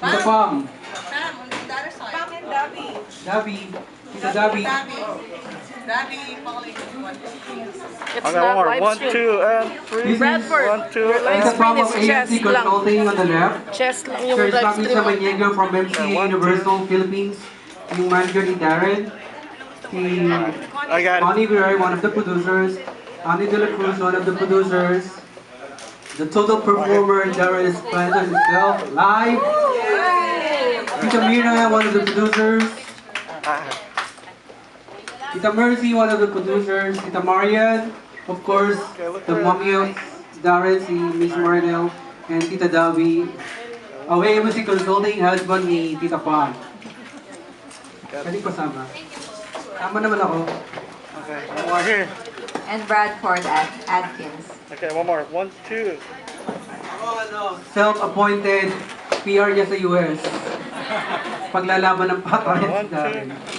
Tita Pam. Pam, on the other side. Pam and Dabi. Dabi. Tita Dabi. Dabi, Pauline. It's Okay, not one more. live 1, stream. 2, and 3. Bradford. 1, 2, Your live Tita and Pam stream of is chess ANC lang. Consulting on the left. Chess lang yung Sir live Stockton stream. Samaniego from MCA One, two. Universal Philippines. Yung manager ni Darren. Si I got it. Connie Viray, one of the producers. Annie De La Cruz, one of the producers. The total performer, Darren Esplenda himself, live. Tita Mira, one of the producers. Tita Mercy, one of the producers. Tita Marian, of course, the mommy of Darren, si Miss Marinel, and Tita Davi. Away mo si consulting husband ni Tita Pam. Pwede kasama. Tama naman ako. Okay, one more here. And Bradford Adkins. Okay, one more. 1, 2. Self-appointed PR niya sa US. Paglalaban ng patayan si 1, Darren. 2.